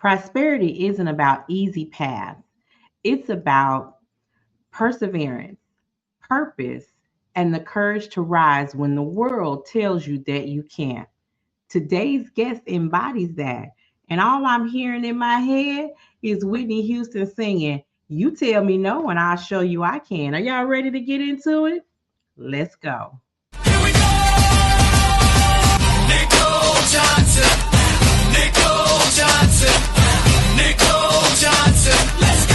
Prosperity isn't about easy paths, it's about perseverance, purpose, and the courage to rise when the world tells you that you can't. Today's guest embodies that. And all I'm hearing in my head is Whitney Houston singing, "You tell me no, and I'll show you I can." Are y'all ready to get into it? Let's go. Here we go! Nicole Johnson, Nicole Johnson, Nicole Johnson, let's go!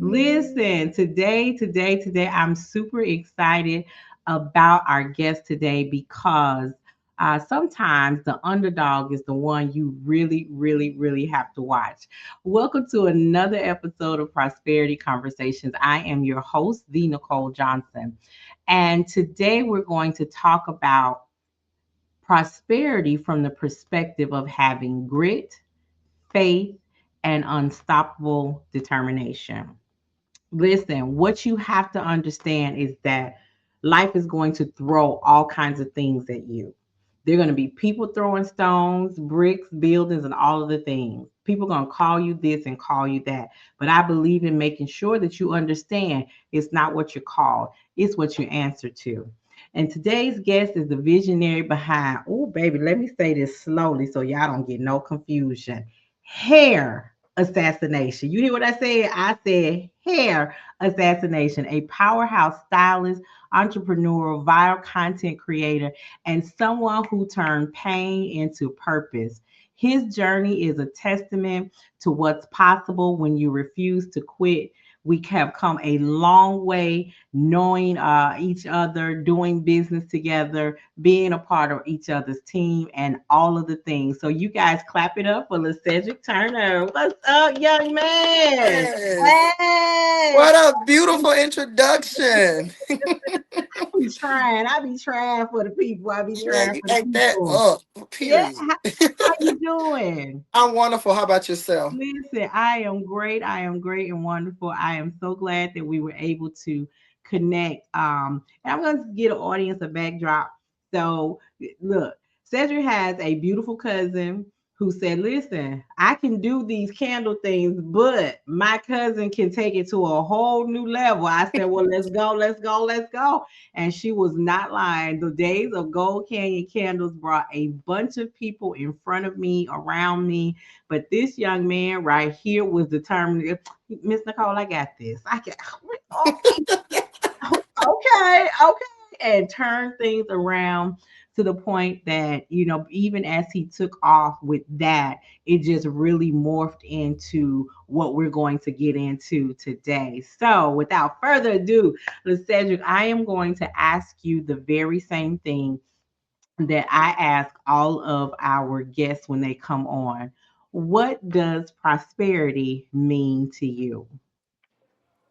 Listen, today, I'm super excited about our guest today because sometimes the underdog is the one you really have to watch. Welcome to another episode of Prosperity Conversations. I am your host, the Nicole Johnson. And today we're going to talk about prosperity from the perspective of having grit, faith, and unstoppable determination. Listen, what you have to understand is that life is going to throw all kinds of things at you. There are going to be people throwing stones, bricks, buildings, and all of the things. People are going to call you this and call you that. But I believe in making sure that you understand it's not what you're called, it's what you answer to. And today's guest is the visionary behind, oh, baby, let me say this slowly so y'all don't get no confusion. Hair assassination. You hear what I said? I said hair assassination, a powerhouse stylist, entrepreneur, viral content creator, and someone who turned pain into purpose. His journey is a testament to what's possible when you refuse to quit. We have come a long way knowing each other, doing business together, being a part of each other's team, and all of the things. So, you guys clap it up for Lacedric Turner. What's up, young man? Yes. Hey! What a beautiful introduction. I be trying for the people. I be Yeah, trying you for the ate that people. up. Yeah, Period. how you doing? I'm wonderful. How about yourself? Listen, I am great. I am great and wonderful. I am so glad that we were able to connect. And I'm going to get an audience a backdrop. So, look, Cedric has a beautiful cousin who said, "Listen, I can do these candle things, but my cousin can take it to a whole new level." I said, "Well, let's go." And she was not lying. The days of Gold Canyon candles brought a bunch of people in front of me, around me, but this young man right here was determined. Miss Nicole, I got this. I can. Okay, and turn things around to the point that even as he took off with that, it just really morphed into what we're going to get into today. So, without further ado, Cedric, I am going to ask you the very same thing that I ask all of our guests when they come on. What does prosperity mean to you?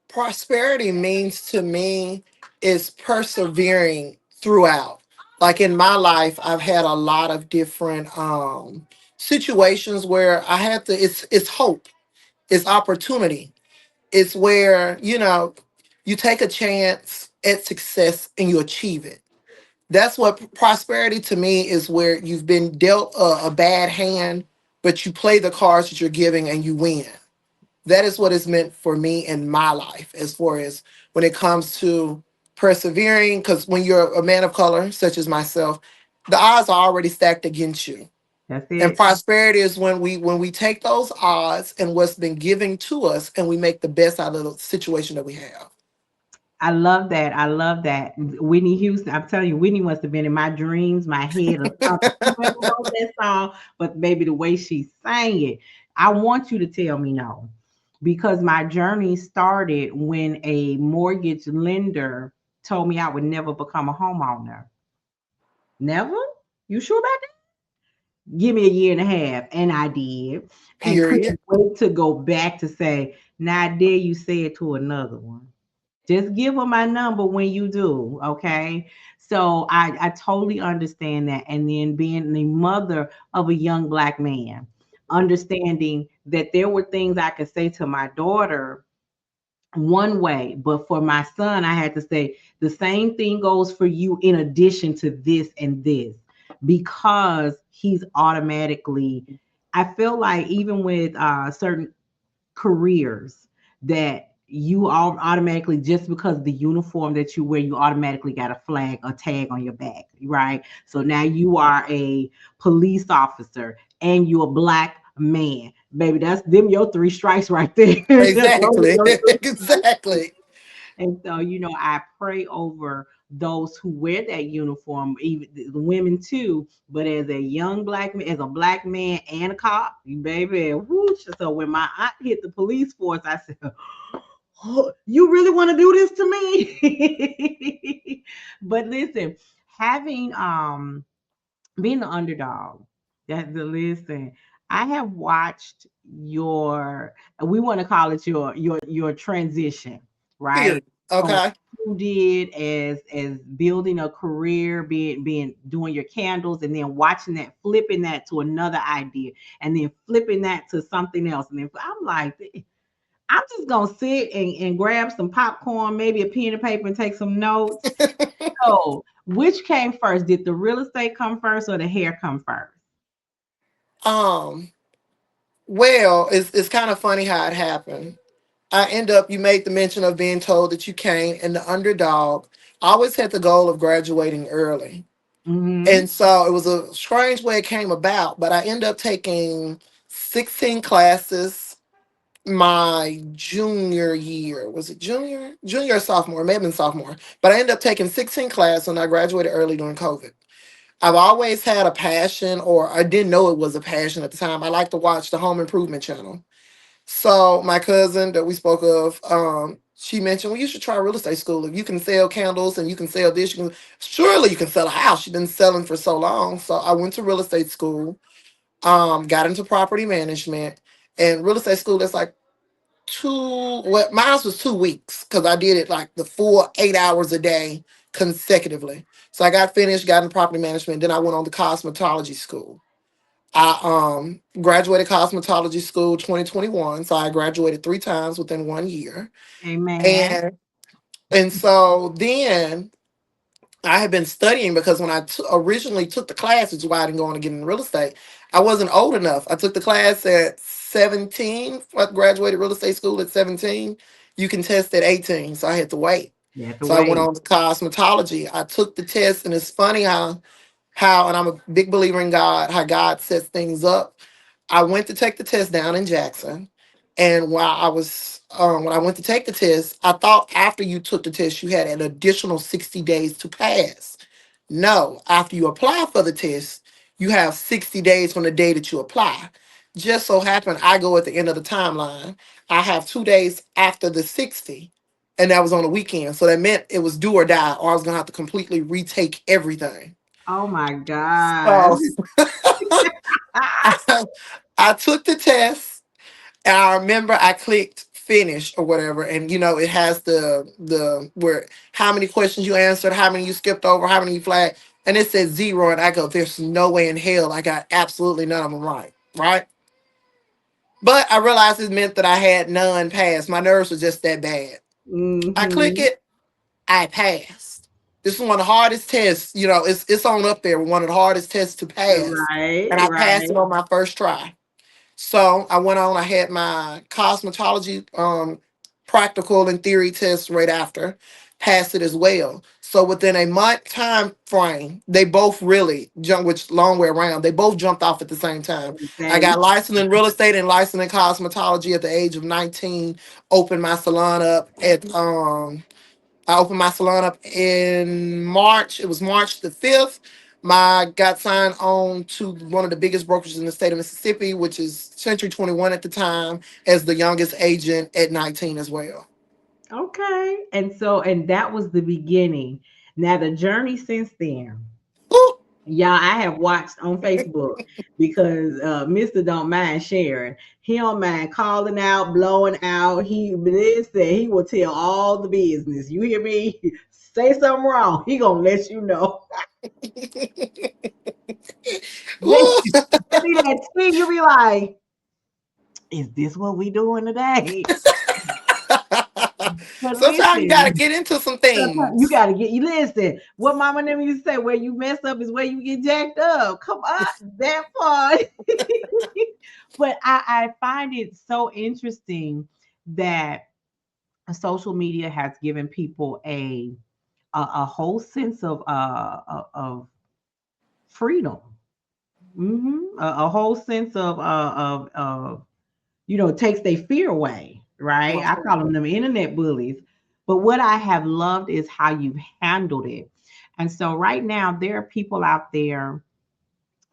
Prosperity means to me is persevering throughout. Like in my life, I've had a lot of different situations where I had to it's hope, it's opportunity. It's where, you take a chance at success and you achieve it. That's what prosperity to me is, where you've been dealt a bad hand, but you play the cards that you're giving and you win. That is what is meant for me in my life, as far as when it comes to persevering. Because when you're a man of color, such as myself, the odds are already stacked against you. That's And it. prosperity is when we take those odds and what's been given to us and we make the best out of the situation that we have. I love that. I love that. Whitney Houston, I'm telling you, Whitney must have been in my dreams, my head, or something. Whoever wrote that song, but maybe the way she sang it. I want you to tell me no, because my journey started when a mortgage lender told me I would never become a homeowner. Never? You sure about that? Give me a year and a half. And I did. And Period. couldn't wait to go back to say, now I dare you say it to another one. Just give them my number when you do, okay? So I totally understand that. And then being the mother of a young black man, understanding that there were things I could say to my daughter one way, but for my son, I had to say the same thing goes for you in addition to this and this. because he's automatically, I feel like even with certain careers that you all automatically, just because the uniform that you wear, you automatically got a flag, a tag on your back, right? So now you are a police officer and you're a black man, baby. That's them your three strikes right there. Those are Exactly. your three strikes. Exactly. And so, I pray over those who wear that uniform, even the women too. But as a young black man, as a black man and a cop, you baby, whoosh. So when my aunt hit the police force, I said, "Oh, you really want to do this to me?" But listen, having being the underdog, that the listen, I have watched your, we want to call it your transition, right? Period. From what Okay. you did as building a career, being doing your candles, and then watching that, flipping that to another idea, and then flipping that to something else. And then I'm like, I'm just gonna sit and grab some popcorn, maybe a pen and paper, and take some notes. So, which came first? Did the real estate come first or the hair come first? Um, well, it's kind of funny how it happened. I end up, you made the mention of being told that you can't, and the underdog. I always had the goal of graduating early. Mm-hmm. And so it was a strange way it came about, but I ended up taking 16 classes my junior year. Was it junior? Junior or sophomore? It may have been sophomore. But I ended up taking 16 classes and I graduated early during COVID. I've always had a passion, or I didn't know it was a passion at the time. I like to watch the Home Improvement Channel. So my cousin that we spoke of, she mentioned, well, you should try real estate school. If you can sell candles and you can sell this, you can surely you can sell a house. She's been selling for so long. So I went to real estate school, got into property management, and real estate school. That's like mine was 2 weeks because I did it like the full 8 hours a day consecutively. So I got finished, got into property management, then I went on to cosmetology school. I graduated cosmetology school 2021, so I graduated 3 times within 1 year. Amen. And so then I had been studying because when I originally took the class, which is why I didn't go on to get in real estate, I wasn't old enough. I took the class at 17. I graduated real estate school at 17. You can test at 18, so I had to wait. You have to So I went wait. on to cosmetology. I took the test, and it's funny how, and I'm a big believer in God, how God sets things up. I went to take the test down in Jackson, and when I went to take the test, I thought after you took the test, you had an additional 60 days to pass. No, after you apply for the test, you have 60 days from the day that you apply. Just so happened, I go at the end of the timeline. I have 2 days after the 60, and that was on a weekend. So that meant it was do or die, or I was gonna have to completely retake everything. Oh my God. So I, I took the test, and I remember I clicked finish or whatever, and it has the where how many questions you answered, how many you skipped over, how many you flagged, and it says zero, and I go, there's no way in hell I got absolutely none of them right, right? But I realized it meant that I had none passed. My nerves were just that bad. I click Mm-hmm. it, I passed. This is one of the hardest tests, it's on up there with one of the hardest tests to pass, Right, and I passed it right. on my first try. So I went on, I had my cosmetology practical and theory test right after, passed it as well. So within a month time frame, they both really jumped, which long way around, they both jumped off at the same time. I Same. got licensed in real estate and licensed in cosmetology at the age of 19, opened my salon up at I opened my salon up in March. It was March the 5th. My got signed on to one of the biggest brokerages in the state of Mississippi, which is Century 21 at the time, as the youngest agent at 19 as well. Okay. And so, and that was the beginning. Now, the journey since then. Woo! Yeah, I have watched on Facebook because Mr. don't mind sharing. He don't mind calling out, blowing out. He listen, he will tell all the business. You hear me? Say something wrong, he gonna let you know. Listen, Woo! that be that thing. You be like, is this what we doing today? But Sometimes you gotta listen, get into some sometimes you things. gotta get you listen. What mama and them used to say, where you mess up is where you get jacked up. Come on, that part. But I find it so interesting that social media has given people a whole sense of freedom. A whole sense of takes their fear away, right? I call them internet bullies. But what I have loved is how you've handled it. And so right now there are people out there,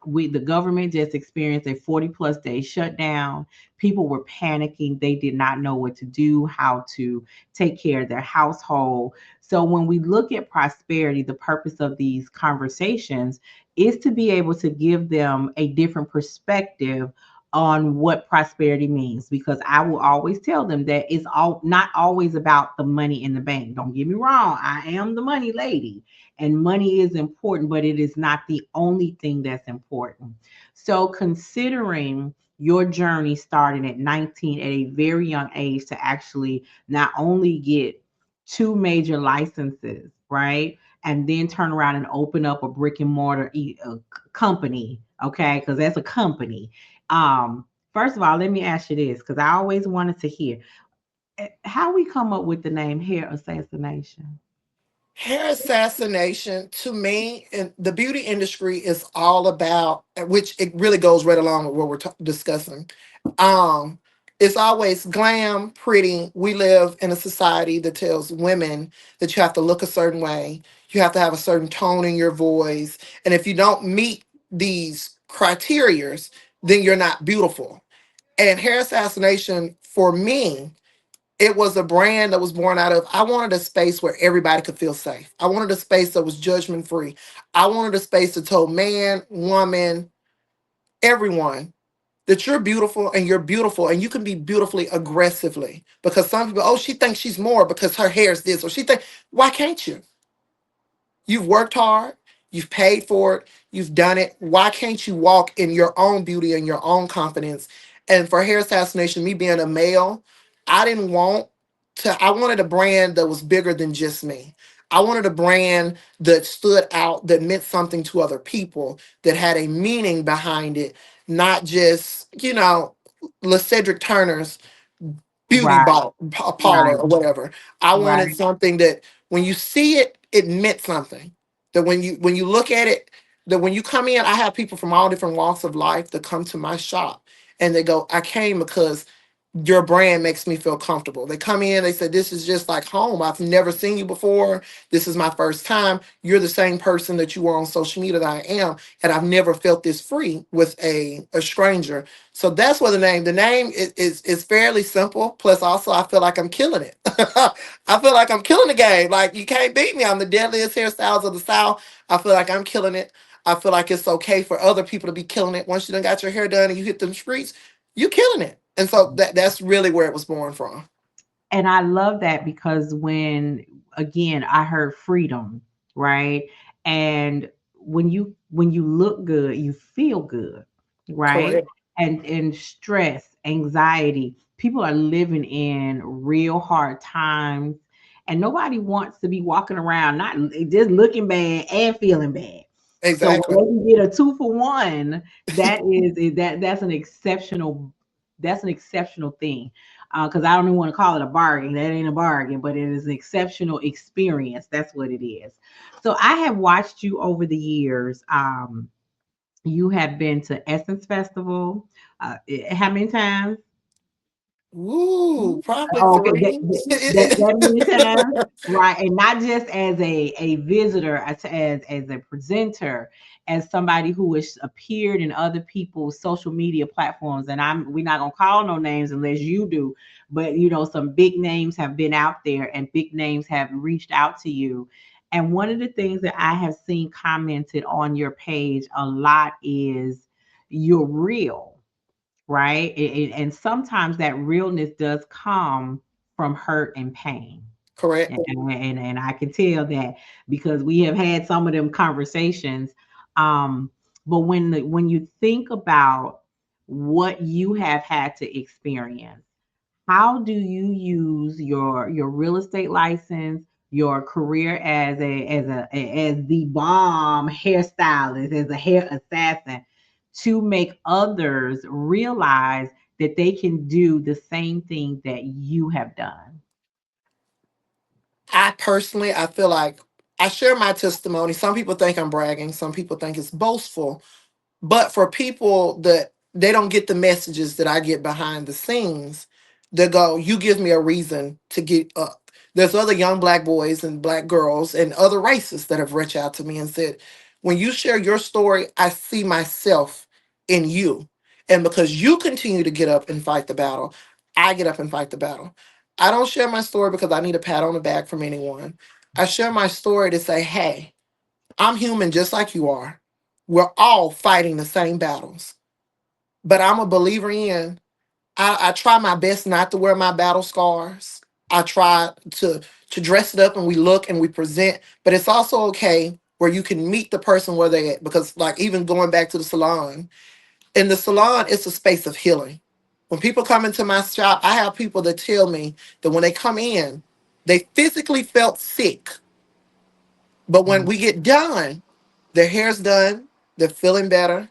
the government just experienced a 40 plus day shutdown. People were panicking. They did not know what to do, how to take care of their household. So when we look at prosperity, the purpose of these conversations is to be able to give them a different perspective on what prosperity means, because I will always tell them that it's all not always about the money in the bank. Don't get me wrong, I am the money lady, and money is important, but it is not the only thing that's important. So, considering your journey starting at 19 at a very young age to actually not only get two major licenses, right? And then turn around and open up a brick and mortar company, okay? Because that's a company. First of all, let me ask you this, because I always wanted to hear how we come up with the name hair assassination. Hair assassination to me in the beauty industry is all about, which it really goes right along with what we're discussing. Um, it's always glam, pretty. We live in a society that tells women that you have to look a certain way, you have to have a certain tone in your voice, and if you don't meet these criterias, then you're not beautiful. And hair assassination for me, it was a brand that was born out of, I wanted a space where everybody could feel safe. I wanted a space that was judgment free. I wanted a space that told man, woman, everyone that you're beautiful and you're beautiful and you can be beautifully aggressively. Because some people, oh, she thinks she's more because her hair is this, or she think, why can't you? You've worked hard, you've paid for it, you've done it. Why can't you walk in your own beauty and your own confidence? And for hair assassination, me being a male, I didn't want I wanted a brand that was bigger than just me. I wanted a brand that stood out, that meant something to other people, that had a meaning behind it, not just, Lacedric Turner's beauty Right, parlor right, or whatever. I wanted right. something that when you see it, it meant something. That when you look at it, that when you come in, I have people from all different walks of life that come to my shop and they go, I came because your brand makes me feel comfortable. They come in, they say, this is just like home. I've never seen you before. This is my first time. You're the same person that you were on social media that I am. And I've never felt this free with a stranger. So that's where the name is fairly simple. Plus, also, I feel like I'm killing it. I feel like I'm killing the game. Like, you can't beat me. I'm the deadliest hairstyles of the South. I feel like I'm killing it. I feel like it's okay for other people to be killing it. Once you done got your hair done and you hit them streets, you killing it. And so that's really where it was born from. And I love that because when again I heard freedom, right? And when you look good, you feel good, right? Correct. And stress, anxiety, people are living in real hard times, and nobody wants to be walking around not just looking bad and feeling bad. So when Exactly. they can get a 2 for 1, that's an exceptional thing. Because I don't even want to call it a bargain. That ain't a bargain, but it is an exceptional experience. That's what it is. So I have watched you over the years. You have been to Essence Festival. How many times? Ooh, probably Oh, okay, three. that many times, right? And not just as a visitor, as a presenter, as somebody who has appeared in other people's social media platforms. And we're not gonna call no names unless you do, but some big names have been out there, and big names have reached out to you. And one of the things that I have seen commented on your page a lot is you're real, right? And sometimes that realness does come from hurt and pain. Correct. And I can tell that because we have had some of them conversations. Um, but when you think about what you have had to experience, How do you use your real estate license, your career as the bomb hairstylist, as a hair assassin, to make others realize that they can do the same thing that you have done? I personally, I feel like I share my testimony. Some people think I'm bragging, some people think it's boastful. But for people that they don't get the messages that I get behind the scenes, they go, "You give me a reason to get up." There's other young black boys and black girls and other races that have reached out to me and said, "When you share your story, I see myself in you. And because you continue to get up and fight the battle, I get up and fight the battle." I don't share my story because I need a pat on the back from anyone. I share my story to say, "Hey, I'm human just like you are. We're all fighting the same battles." But I'm a believer in, I try my best not to wear my battle scars. I try to dress it up and we look and we present, but it's also okay where you can meet the person where they at. Because like even going back to the salon, in the salon, it's a space of healing. When people come into my shop, I have people that tell me that when they come in, they physically felt sick. But when we get done, their hair's done, they're feeling better,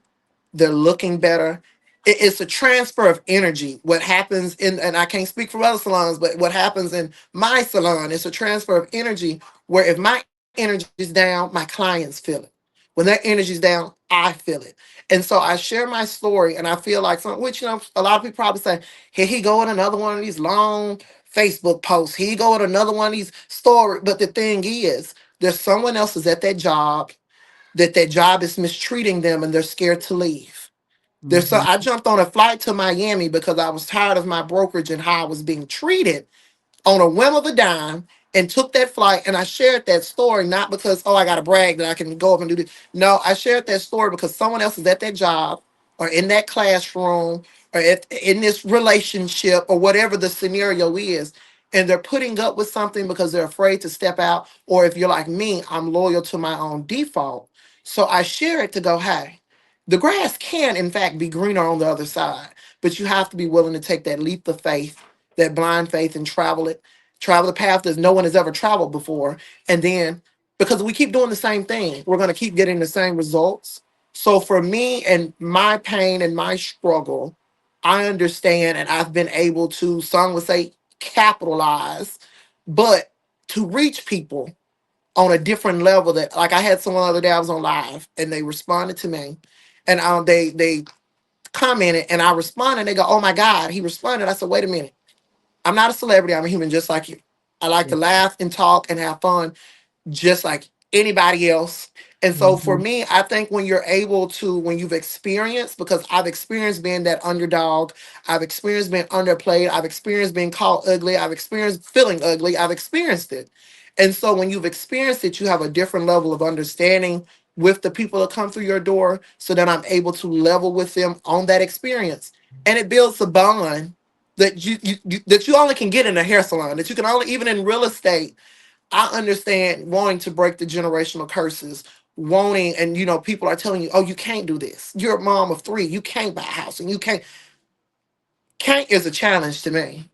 they're looking better. It's a transfer of energy. What happens in, and I can't speak for other salons, but what happens in my salon, it's a transfer of energy where if my energy's down, my clients feel it. When their energy's down, I feel it. And so I share my story, and I feel like some, which a lot of people probably say, here he go in another one of these long Facebook posts. Here he go in another one of these stories. But the thing is, there's someone else is at that job that job is mistreating them and they're scared to leave. There's so Mhm. I jumped on a flight to Miami because I was tired of my brokerage and how I was being treated on a whim of a dime, and took that flight, and I shared that story not because, oh, I got to brag that I can go up and do this. No, I shared that story because someone else is at that job or in that classroom or in this relationship or whatever the scenario is, and they're putting up with something because they're afraid to step out. Or if you're like me, I'm loyal to my own default. So I share it to go, hey, the grass can in fact be greener on the other side, but you have to be willing to take that leap of faith, that blind faith, and travel the path that no one has ever traveled before. And then because we keep doing the same thing, we're going to keep getting the same results. So for me and my pain and my struggle, I understand, and I've been able to, some would say, capitalize, but to reach people on a different level. That, like, I had someone the other day, I was on live and they responded to me, and they commented and I responded, and they go, "Oh my God," he responded. I said, "Wait a minute. I'm not a celebrity. I'm a human just like you. I like to laugh and talk and have fun just like anybody else." And so for Mhm. me, I think when you're able to, when you've experienced, because I've experienced being that underdog, I've experienced being underplayed, I've experienced being called ugly, I've experienced feeling ugly, I've experienced it. And so when you've experienced it, you have a different level of understanding with the people that come through your door, so that I'm able to level with them on that experience. And it builds a bond that that you only can get in a hair salon, that you can only, even in real estate. I understand wanting to break the generational curses, wanting, and people are telling you, "Oh, you can't do this. You're a mom of three. You can't buy a house, and you can't is a challenge to me."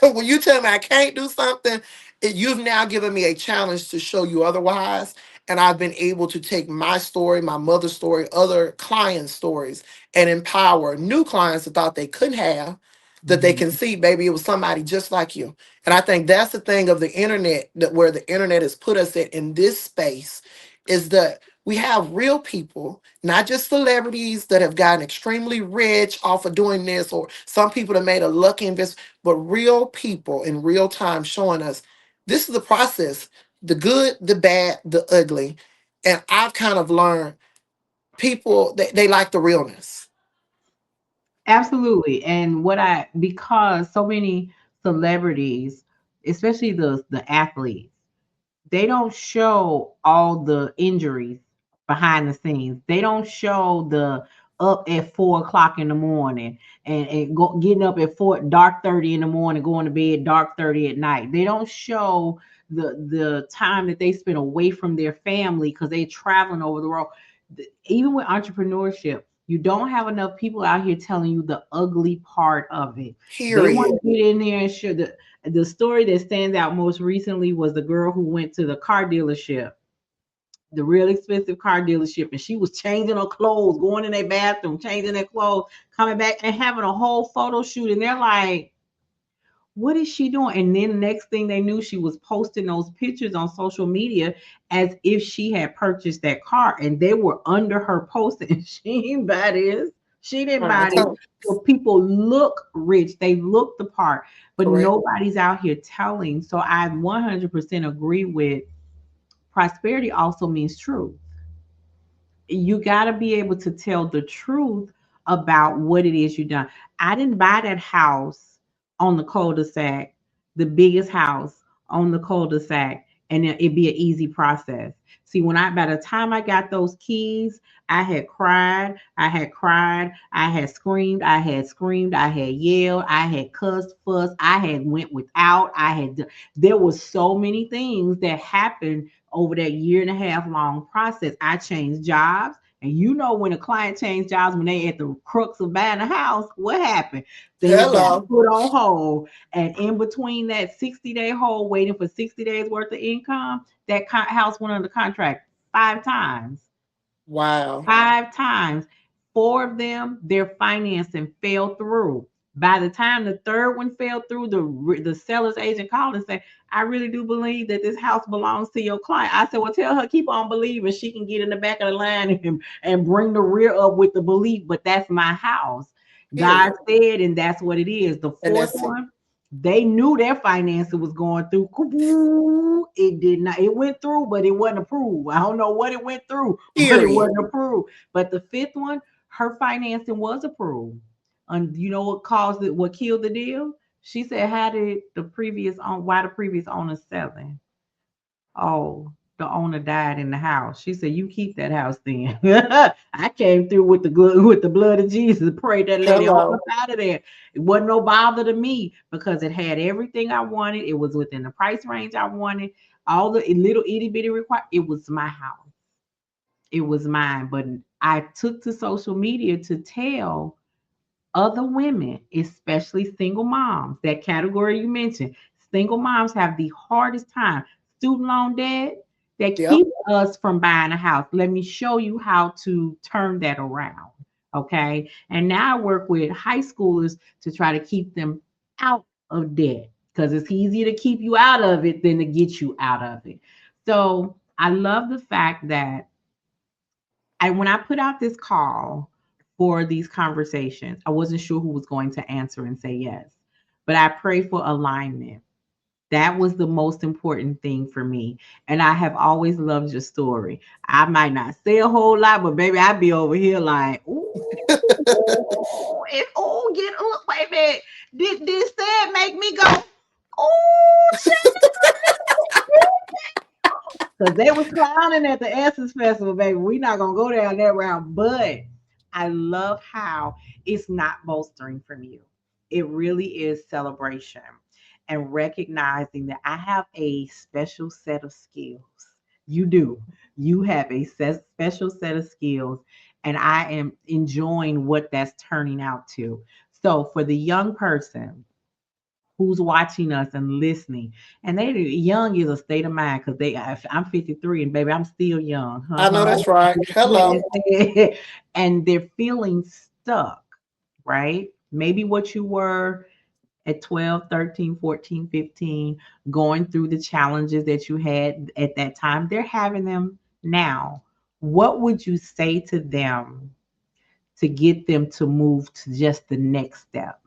When you tell me I can't do something, you've now given me a challenge to show you otherwise. And I've been able to take my story, my mother's story, other clients' stories, and empower new clients that thought they couldn't have, that they can Mhm. see, baby, it was somebody just like you. And I think that's the thing of the internet, that where the internet has put us in this space, is that we have real people, not just celebrities that have gotten extremely rich off of doing this, or some people that made a lucky investment, but real people in real time showing us this is the process, the good, the bad, the ugly. And I've kind of learned people, they like the realness. Absolutely. And because so many celebrities, especially the athletes, they don't show all the injuries behind the scenes. They don't show the up at 4 o'clock in the morning and getting up at dark 30 in the morning, going to bed dark 30 at night. They don't show the time that they spend away from their family because they're traveling over the road. Even with entrepreneurship, You don't have enough people out here telling you the ugly part of it. They Period. want to get in there and show the story that stands out most recently was the girl who went to the car dealership, the real expensive car dealership, and she was changing her clothes, going in their bathroom, changing their clothes, coming back and having a whole photo shoot. And they're like, what is she doing? And then the next thing they knew, she was posting those pictures on social media as if she had purchased that car, and they were under her posting. She didn't buy this. She didn't I buy this. tell- So people look rich, they look the part, but Correct. nobody's out here telling. So I 100% agree with prosperity also means truth. You got to be able to tell the truth about what it is you done. I didn't buy that house on the cul-de-sac, the biggest house on the cul-de-sac, and it'd be an easy process. See, when I by the time I got those keys, I had cried, I had cried, I had screamed, I had screamed, I had yelled, I had cussed, fussed, I had went without, there was so many things that happened over that year and a half long process. I changed jobs. And you know, when a client changed jobs, when they at the crux of buying a house, what happened? Things got Hello. put on hold. And in between that 60-day hold, waiting for 60 days worth of income, that house went under contract 5 times. Wow. 5 times. Four of them, their financing fell through. By the time the third one fell through, the seller's agent called and said, I really do believe that this house belongs to your client. I said, well, tell her keep on believing. She can get in the back of the line and bring the rear up with the belief, but that's my house. God Period. said, and that's what it is. The And fourth that's it. one, they knew their financing was going through. It did not. It went through, but it wasn't approved. I don't know what it went through, but it Period. wasn't approved. But the fifth one, her financing was approved. And you know what caused it? What killed the deal? She said, "How did the previous on? Why the previous owner selling? Oh, the owner died in the house." She said, "You keep that house then." I came through with the blood of Jesus, prayed that lady on up Hello. out of there. It wasn't no bother to me because it had everything I wanted. It was within the price range I wanted. All the little itty bitty require. It was my house. It was mine. But I took to social media to tell other women, especially single moms, that category you mentioned, single moms have the hardest time. Student loan debt that Yep. keeps us from buying a house. Let me show you how to turn that around. Okay. And now I work with high schoolers to try to keep them out of debt because it's easier to keep you out of it than to get you out of it. So I love the fact that when I put out this call for these conversations, I wasn't sure who was going to answer and say yes, but I pray for alignment. That was the most important thing for me. And I have always loved your story. I might not say a whole lot, but baby, I'd be over here like, ooh, oh, get up, baby. This said make me go, oh, because they was clowning at the Essence Festival, baby. We not gonna go down that route. But I love how it's not bolstering from you. It really is celebration and recognizing that I have a special set of skills. You do. You have a special set of skills, and I am enjoying what that's turning out to. So for the young person who's watching us and listening. And they young is a state of mind because I'm 53 and baby, I'm still young. I know that's right. Hello. And they're feeling stuck, right? Maybe what you were at 12, 13, 14, 15, going through the challenges that you had at that time, they're having them now. What would you say to them to get them to move to just the next step?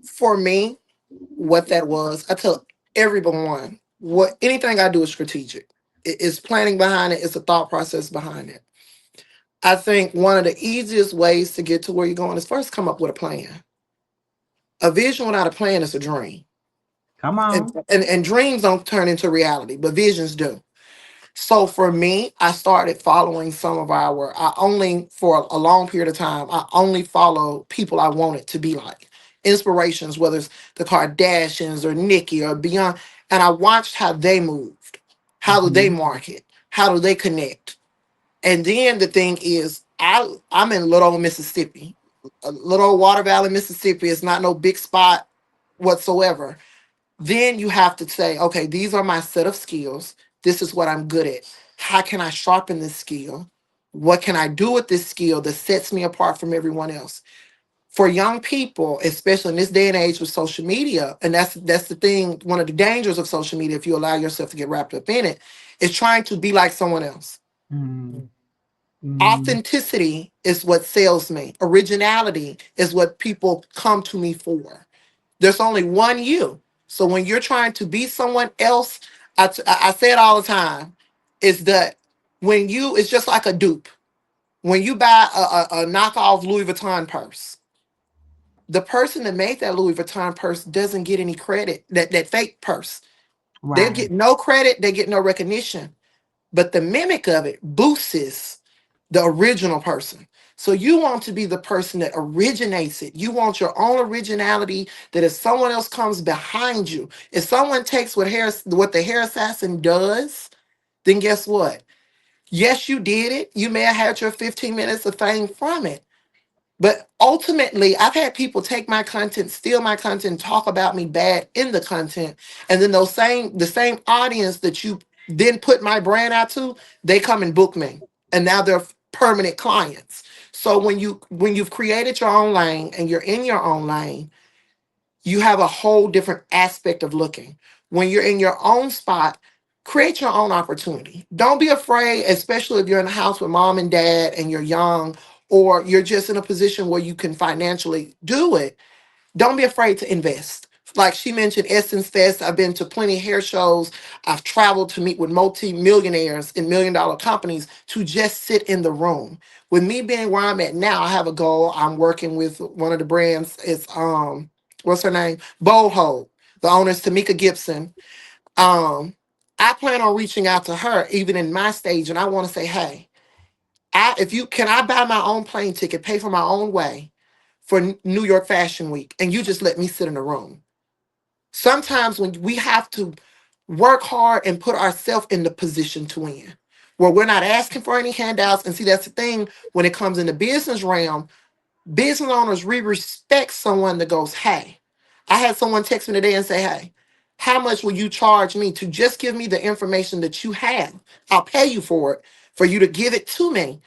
For me, what that was, I tell everyone what anything I do is strategic. It's planning behind it, it's a thought process behind it. I think one of the easiest ways to get to where you're going is first come up with a plan. A vision without a plan is a dream. Come And, on. and dreams don't turn into reality, but visions do. So for me, I started following some of I only, for a long period of time, I only follow people I wanted to be like. Inspirations, whether it's the Kardashians or Nicki or Beyond. And I watched how they moved. How do they Mhm. market? How do they connect? And then the thing is, I'm in Little Old Mississippi. Little old Water Valley, Mississippi is not no big spot whatsoever. Then you have to say, okay, these are my set of skills. This is what I'm good at. How can I sharpen this skill? What can I do with this skill that sets me apart from everyone else? For young people, especially in this day and age with social media, and that's the thing, one of the dangers of social media, if you allow yourself to get wrapped up in it, is trying to be like someone else. Mm, mm, Authenticity is what sells me. Originality is what people come to me for. There's only one you. So when you're trying to be someone else, I say it all the time, is that when you, it's just like a dupe. When you buy a knockoff Louis Vuitton purse, the person that made that Louis Vuitton purse doesn't get any credit. That fake purse, they right. get no credit, they get no recognition. But the mimic of it boosts the original person. So you want to be the person that originates it. You want your own originality. That if someone else comes behind you, if someone takes what the hair assassin does, then guess what? Yes, you did it. You may have had your 15 minutes of fame from it. But ultimately, I've had people take my content, steal my content, talk about me bad in the content, and then the same audience that you then put my brand out to, they come and book me, and now they're permanent clients. So when you've created your own lane and you're in your own lane, you have a whole different aspect of looking. When you're in your own spot, create your own opportunity. Don't be afraid, especially if you're in a house with mom and dad and you're young, or you're just in a position where you can financially do it. Don't be afraid to invest. Like she mentioned, Essence Fest. I've been to plenty of hair shows. I've traveled to meet with multi-millionaires in million-dollar companies to just sit in the room. With me being where I'm at now, I have a goal. I'm working with one of the brands. It's what's her name? Boho. The owner's Tamika Gibson. Um, I plan on reaching out to her even in my stage, and I want to say, hey, if you can, I buy my own plane ticket, pay for my own way for New York Fashion Week, and you just let me sit in the room. Sometimes when we have to work hard and put ourselves in the position to win, where we're not asking for any handouts. And see, that's the thing when it comes in the business realm, business owners, we respect someone that goes, hey, I had someone text me today and say, hey, how much will you charge me to just give me the information that you have? I'll pay you for it, for you to give it to me.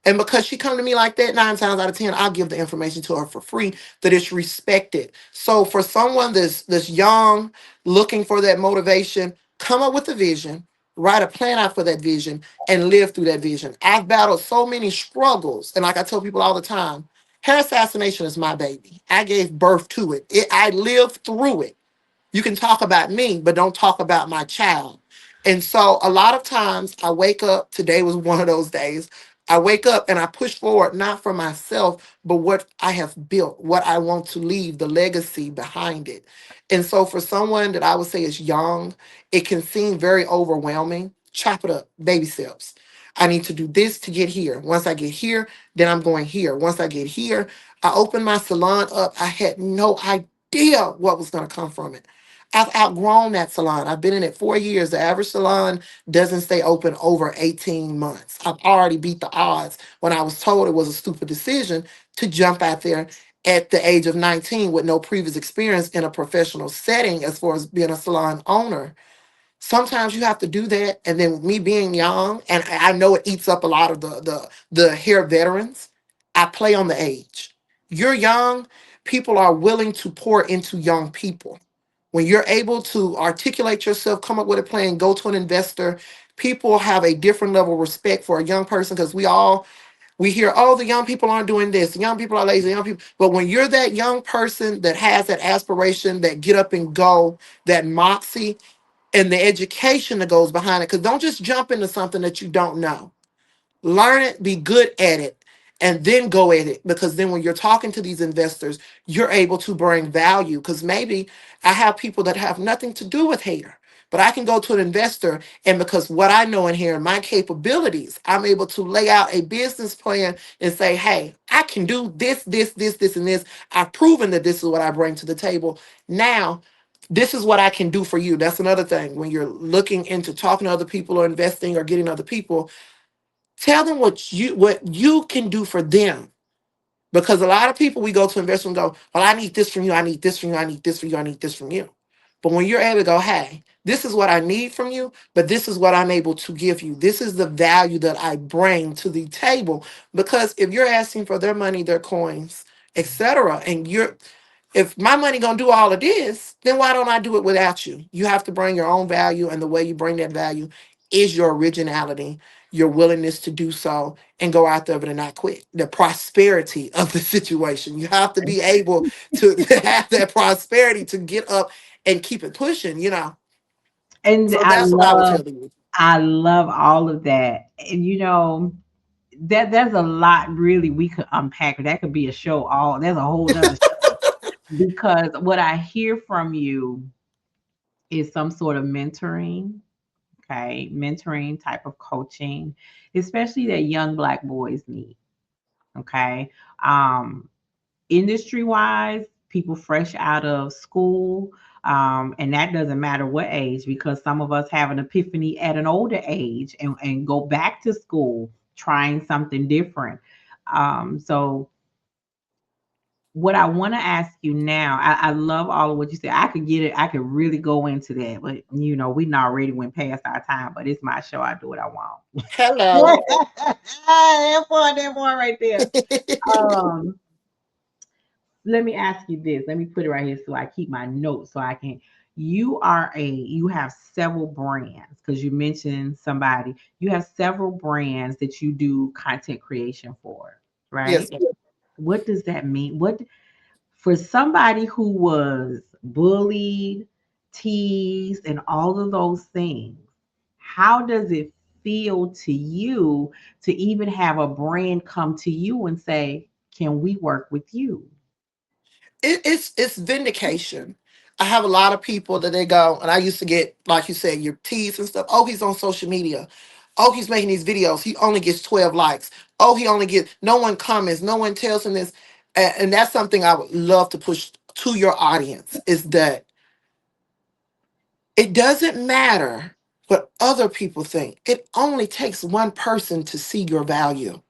And because she come to me like that, 9 times out of 10, I'll give the information to her for free that is respected. So for someone that's young, looking for that motivation, come up with a vision, write a plan out for that vision, and live through that vision. I've battled so many struggles, and like I tell people all the time, hair assassination is my baby. I gave birth to it. I lived through it. You can talk about me, but don't talk about my child. And so a lot of times I wake up, today was one of those days. I wake up and I push forward, not for myself, but what I have built, what I want to leave, the legacy behind it. And so for someone that I would say is young, it can seem very overwhelming. Chop it up, baby steps. I need to do this to get here. Once I get here, then I'm going here. Once I get here, I open my salon up. I had no idea what was going to come from it. I've outgrown that salon. I've been in it 4 years. The average salon doesn't stay open over 18 months. I've already beat the odds when I was told it was a stupid decision to jump out there at the age of 19 with no previous experience in a professional setting as far as being a salon owner. Sometimes you have to do that. And then with me being young, and I know it eats up a lot of the hair veterans, I play on the age. You're young, people are willing to pour into young people. When you're able to articulate yourself, come up with a plan, go to an investor, people have a different level of respect for a young person because we hear, oh, the young people aren't doing this, the young people are lazy, young people. But when you're that young person that has that aspiration, that get up and go, that moxie, and the education that goes behind it, because don't just jump into something that you don't know. Learn it, be good at it, and then go at it. Because then when you're talking to these investors, you're able to bring value. Because maybe I have people that have nothing to do with hair, but I can go to an investor, and because what I know in here and my capabilities, I'm able to lay out a business plan and say, hey, I can do this, and this. I've proven that this is what I bring to the table. Now, this is what I can do for you. That's another thing. When you're looking into talking to other people or investing or getting other people, Tell them what you can do for them. Because a lot of people, we go to investors and go, well, I need this from you, I need this from you, I need this from you, I need this from you. But when you're able to go, hey, this is what I need from you, but this is what I'm able to give you. This is the value that I bring to the table. Because if you're asking for their money, their coins, etc., and you're if my money gonna do all of this, then why don't I do it without you? You have to bring your own value, and the way you bring that value is your originality, your willingness to do so, and go out there and not quit. The prosperity of the situation. You have to be able to have that prosperity to get up and keep it pushing. And So that's what I would tell you. I love all of that. And that there's a lot really we could unpack. That could be a show all there's a whole nother show. Because what I hear from you is some sort of mentoring, okay? Mentoring type of coaching, especially that young black boys need. Okay. Um, Industry wise, people fresh out of school, and that doesn't matter what age, because some of us have an epiphany at an older age and go back to school trying something different. So what I want to ask you now, I love all of what you said. I could get it, I could really go into that, but we not already went past our time, but it's my show. I do what I want. Hello. That boy right there. Um, Let me ask you this. Let me put it right here so I keep my notes so I can. You have several brands because you mentioned somebody. You have several brands that you do content creation for, Yes, right? ma'am. What does that mean? What for somebody who was bullied, teased, and all of those things? How does it feel to you to even have a brand come to you and say, "Can we work with you?" It's vindication. I have a lot of people that they go, and I used to get, like you said, your teas and stuff. Oh, he's on social media. Oh, he's making these videos. He only gets 12 likes. Oh, he only gets, no one comments. No one tells him this. And that's something I would love to push to your audience is that it doesn't matter what other people think. It only takes one person to see your value.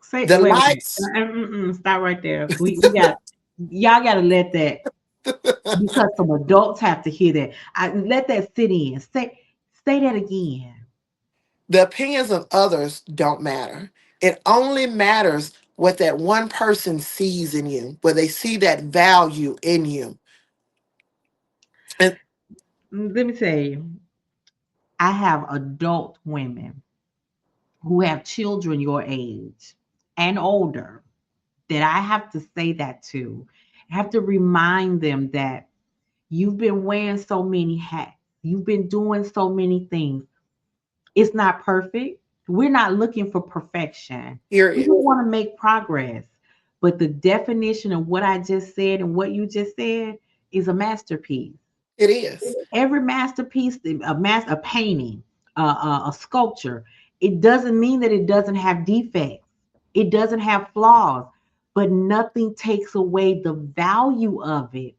Say, The wait a minute. likes, Stop right there. We got y'all got to let that, because some adults have to hear that. Let that sit in. Say that again. the opinions of others don't matter. It only matters what that one person sees in you, where they see that value in you. And Let me tell you, I have adult women who have children your age and older that I have to say that to. I have to remind them that you've been wearing so many hats. You've been doing so many things. It's not perfect. We're not looking for perfection. We period. just want to make progress. But the definition of what I just said and what you just said is a masterpiece. It is. Every masterpiece, a painting, a sculpture, it doesn't mean that it doesn't have defects. It doesn't have flaws, but nothing takes away the value of it.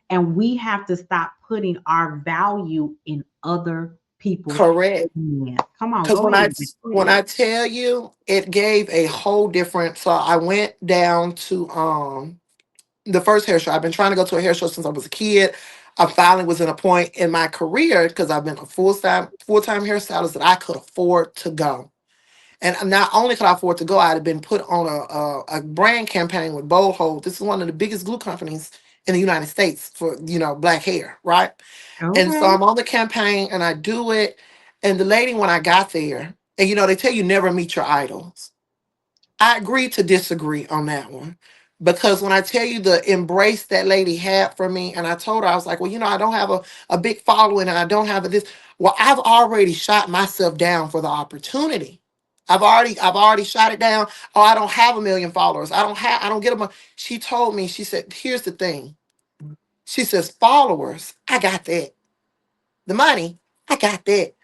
And we have to stop putting our value in other people's Correct. hands. Come on, Because go when I ahead. Go when ahead. I tell you, it gave a whole different. So I went down to the first hair show. I've been trying to go to a hair show since I was a kid. I finally was in a point in my career because I've been a full time hairstylist that I could afford to go. And not only could I afford to go, I had been put on a brand campaign with Bold Hold. This is one of the biggest glue companies in the United States for black hair, right? And so Okay. I'm on the campaign and I do it. And the lady, when I got there, and they tell you never meet your idols. I agreed to disagree on that one. Because when I tell you the embrace that lady had for me, and I told her, I was like, well, I don't have a big following and I don't have this. Well, I've already shot myself down for the opportunity. I've already shot it down. Oh, I don't have a million followers. I don't get them. She told me, she said, here's the thing. She says, followers, I got that. The money, I got that.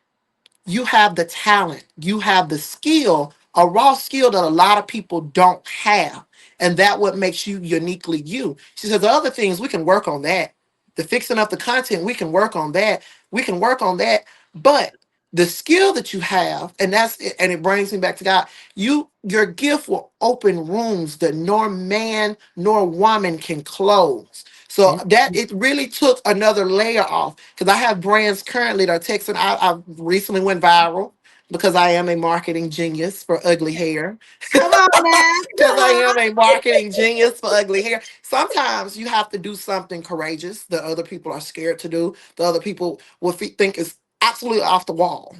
You have the talent, you have the skill, a raw skill that a lot of people don't have. And that what makes you uniquely you. She says the other things we can work on that. The fixing up the content, we can work on that. We can work on that. But the skill that you have, and that's it, and it brings me back to God. Your gift will open rooms that nor man nor woman can close. So That's that it really took another layer off, because I have brands currently that are texting. I recently went viral because I am a marketing genius for ugly hair. come on now. Because Come I on. am a marketing genius for ugly hair. Sometimes you have to do something courageous that other people are scared to do, the other people will think is absolutely off the wall.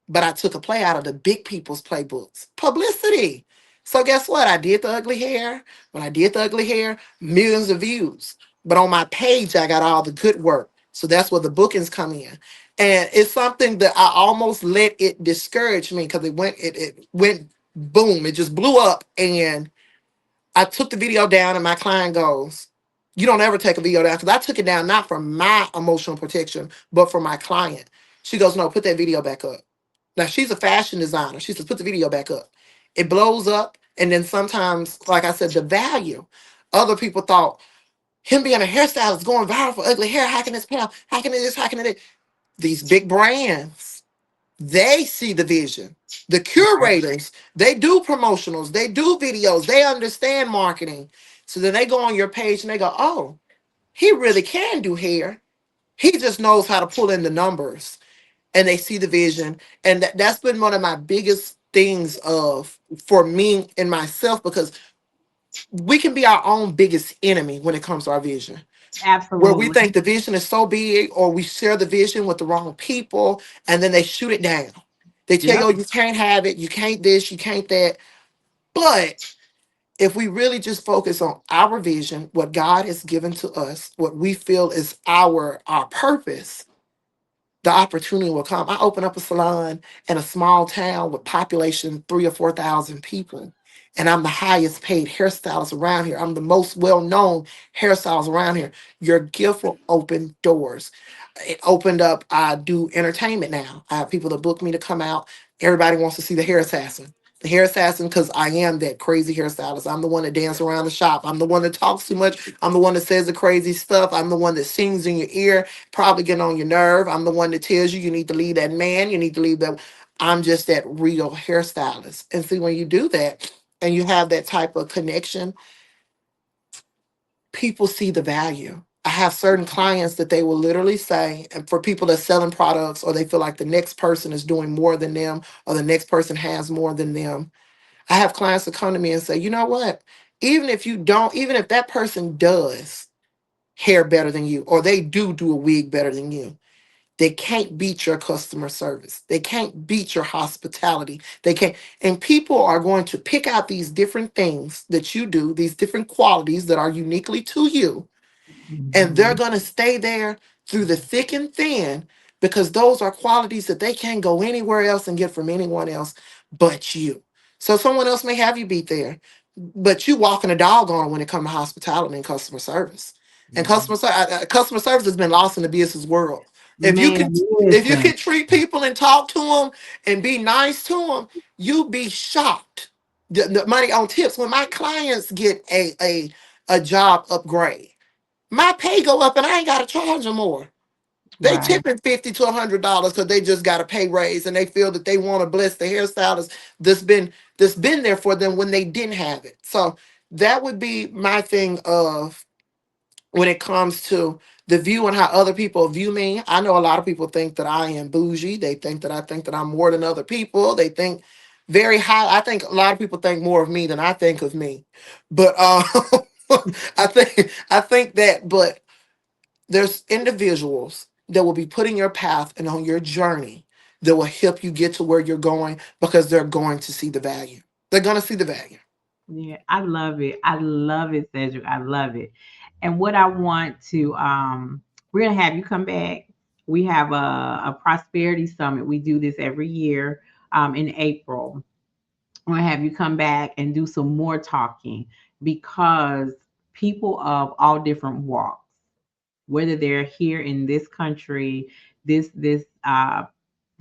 But I took a play out of the big people's playbooks. Publicity. So guess what? I did the ugly hair. When I did the ugly hair, millions of views. But on my page, I got all the good work. So that's where the bookings come in. And it's something that I almost let it discourage me, because it went boom. It just blew up. And I took the video down, and my client goes, "You don't ever take a video down." Because I took it down not for my emotional protection, but for my client. She goes, "No, put that video back up." Now she's a fashion designer. She says, "Put the video back up." It blows up. And then sometimes, like I said, the value. Other people thought him being a hairstylist going viral for ugly hair. How can this pay off? How can it this? How can it? These big brands, they see the vision. The Right. curators, they do promotionals, they do videos, they understand marketing. So then they go on your page and they go, "Oh, he really can do hair. He just knows how to pull in the numbers." And they see the vision. And that's been one of my biggest things of for me and myself, because we can be our own biggest enemy when it comes to our vision, where we Absolutely. think the vision is so big, or we share the vision with the wrong people, and then they shoot it down. They tell you, "Oh, Yep. you can't have it, you can't this, you can't that." But if we really just focus on our vision, what God has given to us, what we feel is our purpose, the opportunity will come. I open up a salon in a small town with population 3 or 4 thousand people, and I'm the highest paid hairstylist around here. I'm the most well known hairstylist around here. Your gift will open doors. It opened up. I do entertainment now. I have people that book me to come out. Everybody wants to see the hair assassin. The hair assassin, because I am that crazy hairstylist. I'm the one that dances around the shop. I'm the one that talks too much. I'm the one that says the crazy stuff. I'm the one that sings in your ear, probably getting on your nerve. I'm the one that tells you need to leave that man. You need to leave that. I'm just that real hairstylist. And see, when you do that and you have that type of connection, people see the value. I have certain clients that they will literally say, and for people that selling products, or they feel like the next person is doing more than them, or the next person has more than them. I have clients that come to me and say, "You know what? Even if you don't, even if that person does hair better than you, or they do a wig better than you, they can't beat your customer service. They can't beat your hospitality. They can't." And people are going to pick out these different things that you do, these different qualities that are uniquely to you, and they're Mhm. going to stay there through the thick and thin, because those are qualities that they can't go anywhere else and get from anyone else but you. So someone else may have you beat there, but you walking a dog on it when it comes to hospitality and customer service. And Mhm. customer service has been lost in the business world. If you Man, can if you listen. can treat people and talk to them and be nice to them, you be shocked. The money on tips, when my clients get a job upgrade, my pay go up and I ain't gotta charge them more. They Right. tipping $50 to $100 because they just got a pay raise, and they feel that they want to bless the hairstylist that's been there for them when they didn't have it. So that would be my thing of when it comes to the view and how other people view me. I know a lot of people think that I am bougie. They think that I think that I'm more than other people. They think very high. I think a lot of people think more of me than I think of me. But I think that, but there's individuals that will be put in your path and on your journey that will help you get to where you're going, because they're going to see the value. They're going to see the value. Yeah, I love it. I love it, Cedric. I love it. And what I want to we're gonna have you come back. We have a prosperity summit. We do this every year in April. I'm gonna have you come back and do some more talking, because people of all different walks, whether they're here in this country, this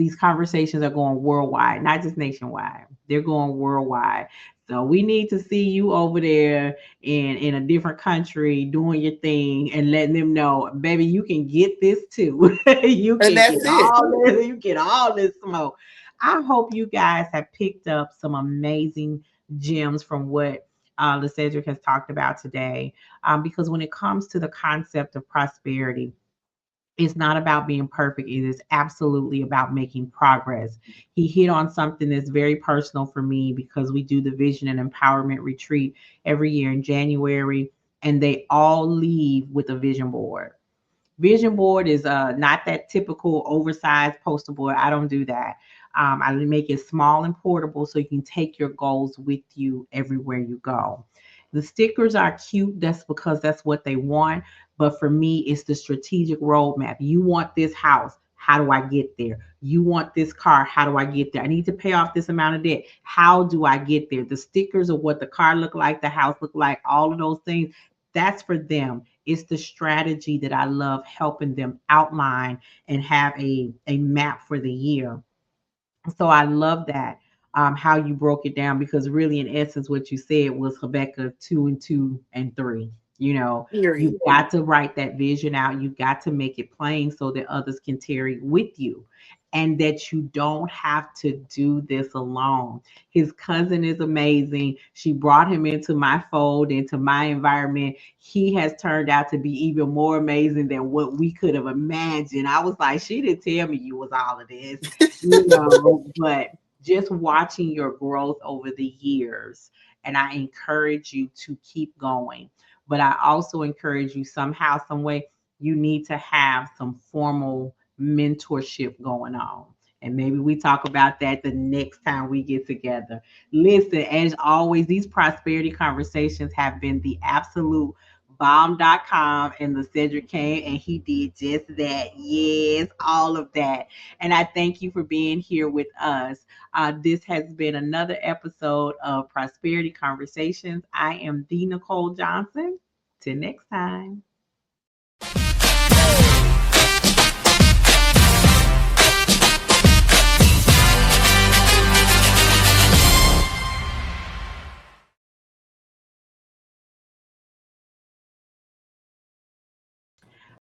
these conversations are going worldwide, not just nationwide. They're going worldwide. So we need to see you over there in a different country doing your thing and letting them know, baby, you can get this too. You And can get that's it. all this, you get all this smoke. I hope you guys have picked up some amazing gems from what Lacedric has talked about today. Because when it comes to the concept of prosperity, it's not about being perfect. It is absolutely about making progress. He hit on something that's very personal for me because we do the vision and empowerment retreat every year in January, and they all leave with a vision board. Vision board is not that typical oversized poster board. I don't do that. I make it small and portable so you can take your goals with you everywhere you go. The stickers are cute. That's because that's what they want. But for me, it's the strategic roadmap. You want this house. How do I get there? You want this car. How do I get there? I need to pay off this amount of debt. How do I get there? The stickers of what the car look like, the house look like, all of those things. That's for them. It's the strategy that I love helping them outline and have a map for the year. So I love that, how you broke it down, because really, in essence, what you said was Habakkuk 2 and 2 and 3. You know, you've Period. got to write that vision out. You've got to make it plain so that others can tarry with you, and that you don't have to do this alone. His cousin is amazing. She brought him into my fold, into my environment. He has turned out to be even more amazing than what we could have imagined. I was like, she didn't tell me you was all of this, but just watching your growth over the years. And I encourage you to keep going. But I also encourage you, somehow, some way, you need to have some formal mentorship going on. And maybe we talk about that the next time we get together. Listen, as always, these prosperity conversations have been the absolute bomb.com, and the Cedric came and he did just that. Yes, all of that. And I thank you for being here with us. This has been another episode of Prosperity Conversations. I am the Nicole Johnson. Till next time.